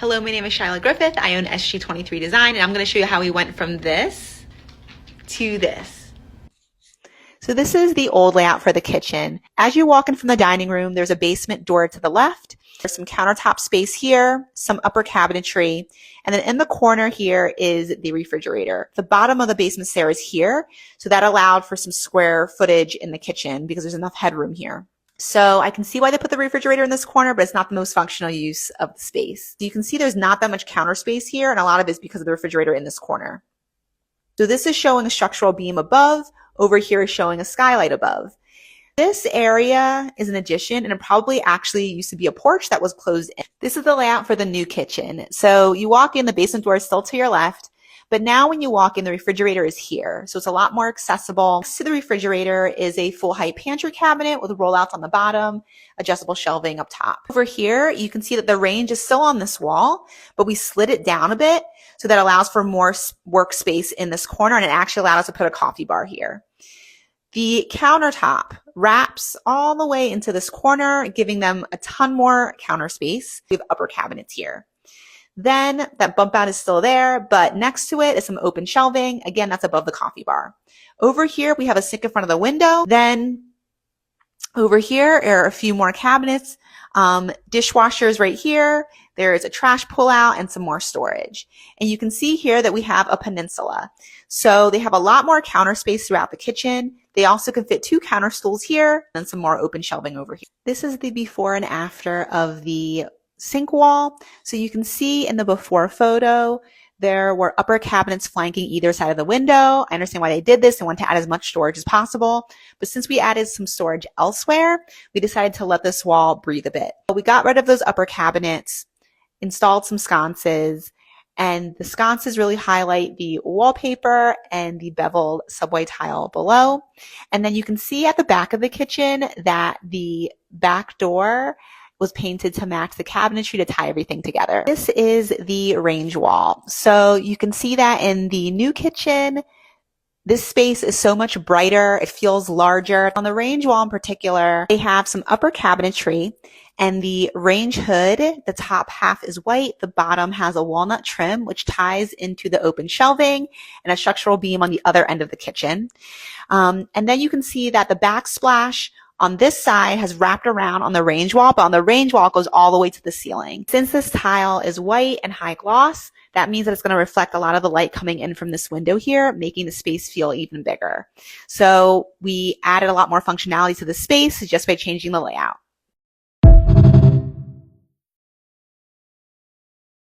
Hello, my name is Shyla Griffith. I own SG23 Design, and I'm going to show you how we went from this to this. So this is the old layout for the kitchen. As you walk in from the dining room, there's a basement door to the left. There's some countertop space here, some upper cabinetry, and then in the corner here is the refrigerator. The bottom of the basement stair is here, so that allowed for some square footage in the kitchen because there's enough headroom here. So I can see why they put the refrigerator in this corner, but it's not the most functional use of the space. So you can see there's not that much counter space here, and a lot of it is because of the refrigerator in this corner. So this is showing a structural beam above. Over here is showing a skylight above. This area is an addition, and it probably actually used to be a porch that was closed in. This is the layout for the new kitchen. So you walk in, the basement door is still to your left. But now when you walk in, the refrigerator is here. So it's a lot more accessible. Next to the refrigerator is a full height pantry cabinet with rollouts on the bottom, adjustable shelving up top. Over here, you can see that the range is still on this wall, but we slid it down a bit. So that allows for more workspace in this corner, and it actually allowed us to put a coffee bar here. The countertop wraps all the way into this corner, giving them a ton more counter space. We have upper cabinets here. Then that bump out is still there, but next to it is some open shelving. Again, that's above the coffee bar. Over here, we have a sink in front of the window. Then over here are a few more cabinets, dishwashers right here. There is a trash pullout and some more storage. And you can see here that we have a peninsula. So they have a lot more counter space throughout the kitchen. They also can fit 2 counter stools here and some more open shelving over here. This is the before and after of the sink wall. So you can see in the before photo, there were upper cabinets flanking either side of the window. I understand why they did this. They wanted to add as much storage as possible. But since we added some storage elsewhere, we decided to let this wall breathe a bit. We got rid of those upper cabinets, installed some sconces, and the sconces really highlight the wallpaper and the beveled subway tile below. And then you can see at the back of the kitchen that the back door was painted to match the cabinetry to tie everything together. This is the range wall. So you can see that in the new kitchen, this space is so much brighter. It feels larger. On the range wall in particular, they have some upper cabinetry, and the range hood, the top half is white. The bottom has a walnut trim, which ties into the open shelving and a structural beam on the other end of the kitchen. And then you can see that the backsplash on this side has wrapped around on the range wall, but on the range wall it goes all the way to the ceiling. Since this tile is white and high gloss, that means that it's going to reflect a lot of the light coming in from this window here, making the space feel even bigger. So we added a lot more functionality to the space just by changing the layout.